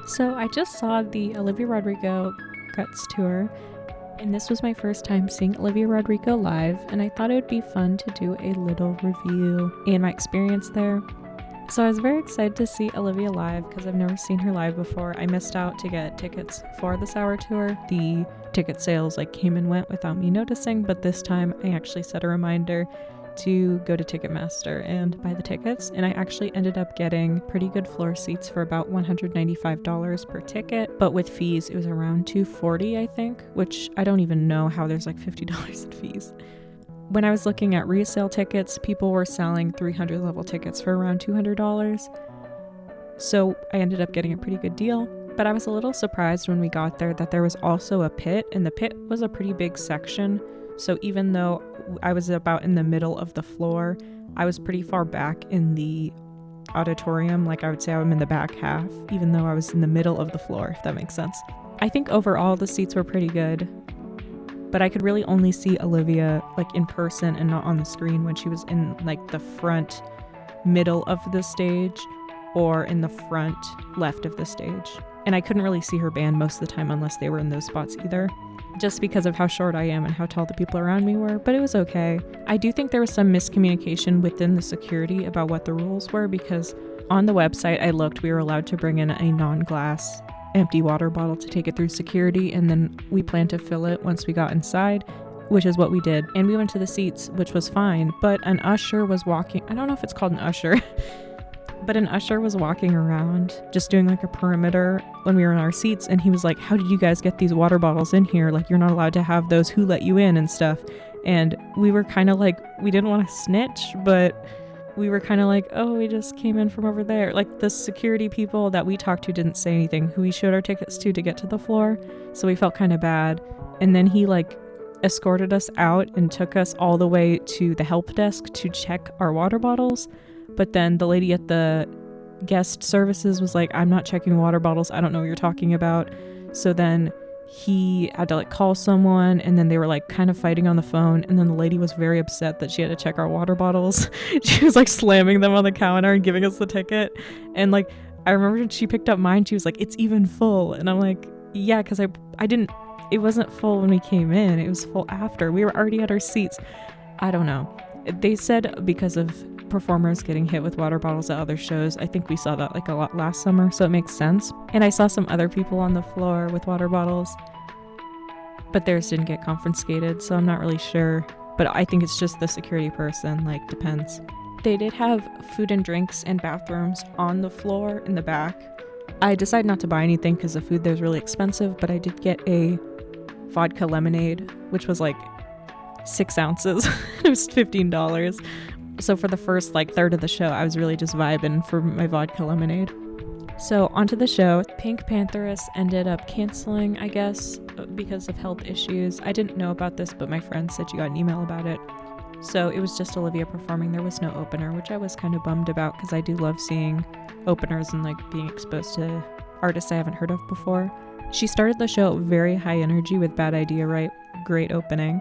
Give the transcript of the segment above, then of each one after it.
So I just saw the Olivia Rodrigo Guts tour, and this was my first time seeing Olivia Rodrigo live, and I thought it would be fun to do a little review and my experience there. So I was very excited to see Olivia live because I've never seen her live before. I missed out to get tickets for this hour tour. The ticket sales came and went without me noticing, but this time I actually set a reminder to go to Ticketmaster and buy the tickets, and I actually ended up getting pretty good floor seats for about $195 per ticket, but with fees it was around $240, I think, which I don't even know how there's $50 in fees. When I was looking at resale tickets, people were selling 300 level tickets for around $200, so I ended up getting a pretty good deal. But I was a little surprised when we got there that there was also a pit, and the pit was a pretty big section. So even though I was about in the middle of the floor, I was pretty far back in the auditorium. I would say I'm in the back half, even though I was in the middle of the floor, if that makes sense. I think overall the seats were pretty good, but I could really only see Olivia in person and not on the screen when she was in the front middle of the stage or in the front left of the stage. And I couldn't really see her band most of the time unless they were in those spots either, just because of how short I am and how tall the people around me were, but it was okay. I do think there was some miscommunication within the security about what the rules were, because on the website I looked, we were allowed to bring in a non-glass empty water bottle to take it through security, and then we planned to fill it once we got inside, which is what we did. And we went to the seats, which was fine, but an usher was walking, I don't know if it's called an usher, but an usher was walking around just doing a perimeter when we were in our seats, and he was like, how did you guys get these water bottles in here? You're not allowed to have those, who let you in and stuff. And we were kind of we didn't want to snitch, but we were kind of oh, we just came in from over there. The security people that we talked to didn't say anything, who we showed our tickets to get to the floor, so we felt kind of bad. And then he escorted us out and took us all the way to the help desk to check our water bottles. But then the lady at the guest services was like, I'm not checking water bottles. I don't know what you're talking about. So then he had to call someone, and then they were kind of fighting on the phone. And then the lady was very upset that she had to check our water bottles. She was slamming them on the counter and giving us the ticket. And I remember when she picked up mine, she was like, it's even full. And I'm like, yeah, because I didn't, it wasn't full when we came in. It was full after. We were already at our seats. I don't know. They said because of performers getting hit with water bottles at other shows. I think we saw that a lot last summer, so it makes sense. And I saw some other people on the floor with water bottles, but theirs didn't get confiscated, so I'm not really sure. But I think it's just the security person, depends. They did have food and drinks and bathrooms on the floor in the back. I decided not to buy anything because the food there's really expensive, but I did get a vodka lemonade, which was 6 ounces. It was $15. So for the first third of the show, I was really just vibing for my vodka lemonade. So onto the show. Pink Pantheress ended up canceling, I guess, because of health issues. I didn't know about this, but my friend said she got an email about it. So it was just Olivia performing. There was no opener, which I was kind of bummed about because I do love seeing openers and being exposed to artists I haven't heard of before. She started the show very high energy with Bad Idea Right. Great opening.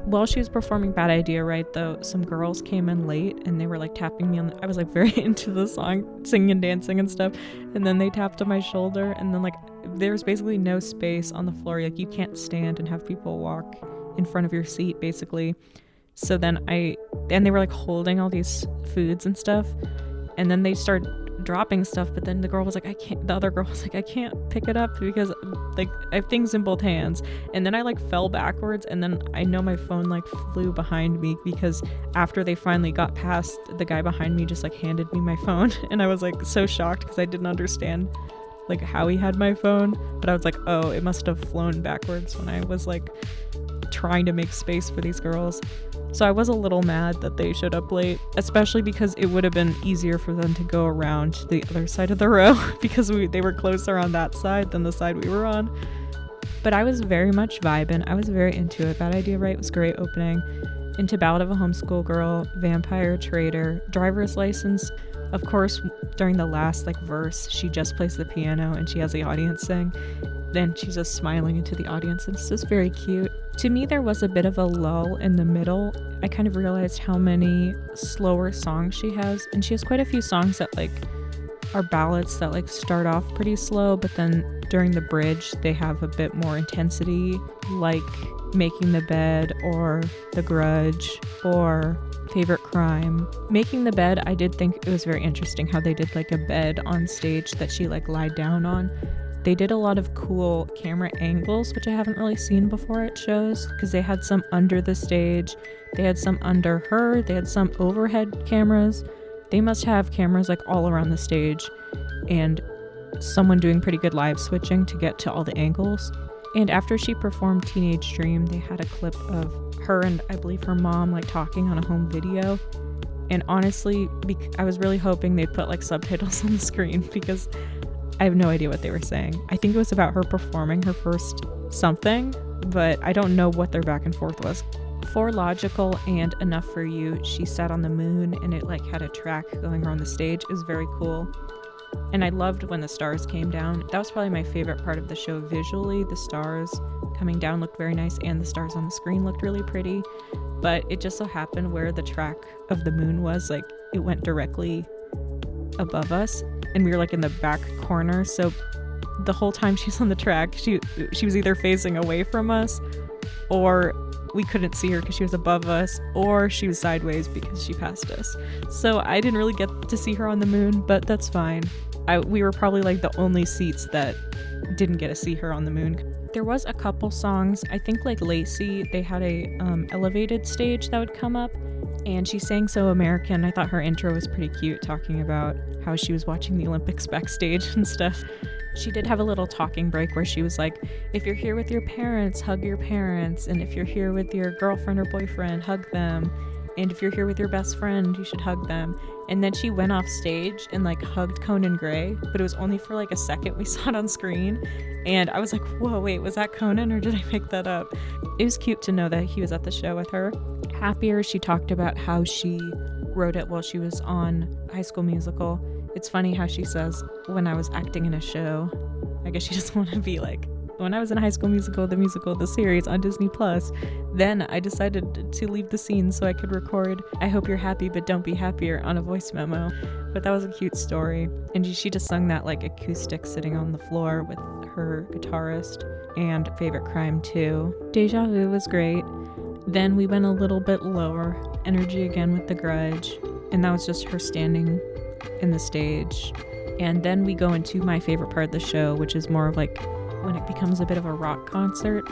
While she was performing Bad Idea Right, though, some girls came in late and they were tapping me on I was very into the song, singing and dancing and stuff, and then they tapped on my shoulder, and then there was basically no space on the floor. You can't stand and have people walk in front of your seat, basically. So then they were holding all these foods and stuff, and then they started dropping stuff, but then the girl was the other girl was I can't pick it up because I have things in both hands. And then I fell backwards, and then I know my phone flew behind me because after they finally got past, the guy behind me just handed me my phone, and I was so shocked because I didn't understand how he had my phone, but I was oh, it must have flown backwards when I was trying to make space for these girls. So I was a little mad that they showed up late, especially because it would have been easier for them to go around to the other side of the row because they were closer on that side than the side we were on. But I was very much vibing. I was very into it. Bad Idea Right was great opening. Into Ballad of a Homeschool Girl, Vampire Trader, Driver's License. Of course, during the last verse, she just plays the piano and she has the audience sing. Then she's just smiling into the audience, and it's just very cute. To me, there was a bit of a lull in the middle. I kind of realized how many slower songs she has, and she has quite a few songs that are ballads that like start off pretty slow, but then during the bridge they have a bit more intensity, like Making the Bed or The Grudge or Favorite Crime. Making the Bed, I did think it was very interesting how they did like a bed on stage that she like lied down on. They did a lot of cool camera angles, which I haven't really seen before at shows, because they had some under the stage, they had some under her, they had some overhead cameras. They must have cameras like all around the stage, and someone doing pretty good live switching to get to all the angles. And after she performed Teenage Dream, they had a clip of her and I believe her mom like talking on a home video. And honestly, I was really hoping they'd put like subtitles on the screen, because I have no idea what they were saying. I think it was about her performing her first something, but I don't know what their back and forth was. For Logical and Enough for You, she sat on the moon and it like had a track going around the stage. It was very cool. And I loved when the stars came down. That was probably my favorite part of the show visually. The stars coming down looked very nice, and the stars on the screen looked really pretty. But it just so happened where the track of the moon was, like it went directly above us, and we were like in the back corner. So the whole time she's on the track, she was either facing away from us, or we couldn't see her because she was above us, or she was sideways because she passed us. So I didn't really get to see her on the moon, but that's fine. We were probably like the only seats that didn't get to see her on the moon. There was a couple songs, I think like Lacey, they had a elevated stage that would come up, and she sang So American. I thought her intro was pretty cute, talking about how she was watching the Olympics backstage and stuff. She did have a little talking break where she was like, if you're here with your parents, hug your parents, and if you're here with your girlfriend or boyfriend, hug them, and if you're here with your best friend, you should hug them. And then she went off stage and like hugged Conan Gray, but it was only for like a second. We saw it on screen, and I was like, whoa, wait, was that Conan or did I make that up? It was cute to know that he was at the show with her. Happier, she talked about how she wrote it while she was on High School Musical. It's funny how she says, when I was acting in a show, I guess she doesn't want to be like, when I was in High School Musical, the series on Disney Plus, then I decided to leave the scene so I could record I Hope You're Happy But Don't Be Happier on a voice memo. But that was a cute story. And she just sung that like acoustic sitting on the floor with her guitarist. And Favorite Crime too. Deja Vu was great. Then we went a little bit lower, Energy again with The Grudge. And that was just her standing in the stage. And then we go into my favorite part of the show, which is more of like when it becomes a bit of a rock concert,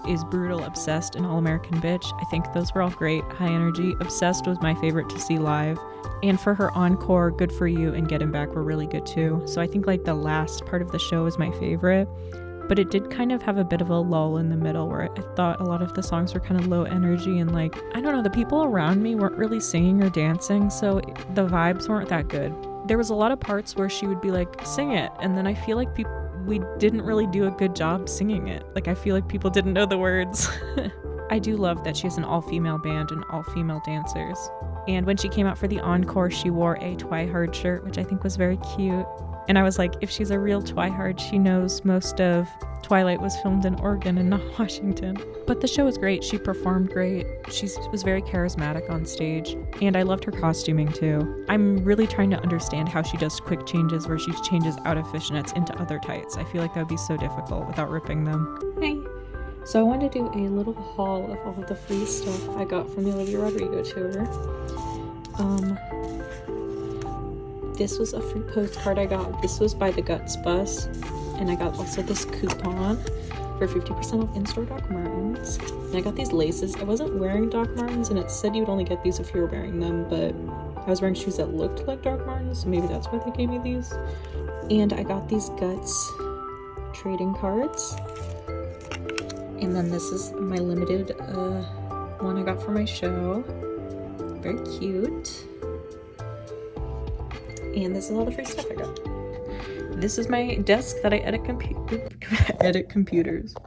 is Brutal, Obsessed, and All American Bitch. I think those were all great, high energy. Obsessed was my favorite to see live. And for her encore, Good For You and Get Him Back were really good too. So I think like the last part of the show is my favorite. But it did kind of have a bit of a lull in the middle where I thought a lot of the songs were kind of low energy, and like, I don't know, the people around me weren't really singing or dancing, so the vibes weren't that good. There was a lot of parts where she would be like, sing it, and then I feel like we didn't really do a good job singing it. Like, I feel like people didn't know the words. I do love that she has an all-female band and all-female dancers. And when she came out for the encore, she wore a Twihard shirt, which I think was very cute. And I was like, if she's a real Twihard, she knows most of Twilight was filmed in Oregon and not Washington. But the show was great. She performed great. She was very charismatic on stage. And I loved her costuming too. I'm really trying to understand how she does quick changes where she changes out of fishnets into other tights. I feel like that would be so difficult without ripping them. Hey. So I wanted to do a little haul of all of the free stuff I got from the Olivia Rodrigo tour. This was a free postcard I got. This was by the Guts bus. And I got also this coupon for 50% off in-store Doc Martens. And I got these laces. I wasn't wearing Doc Martens, and it said you would only get these if you were wearing them, but I was wearing shoes that looked like Doc Martens, so maybe that's why they gave me these. And I got these Guts trading cards. And then this is my limited one I got for my show. Very cute. And this is all the free stuff I got. This is my desk that I edit computers.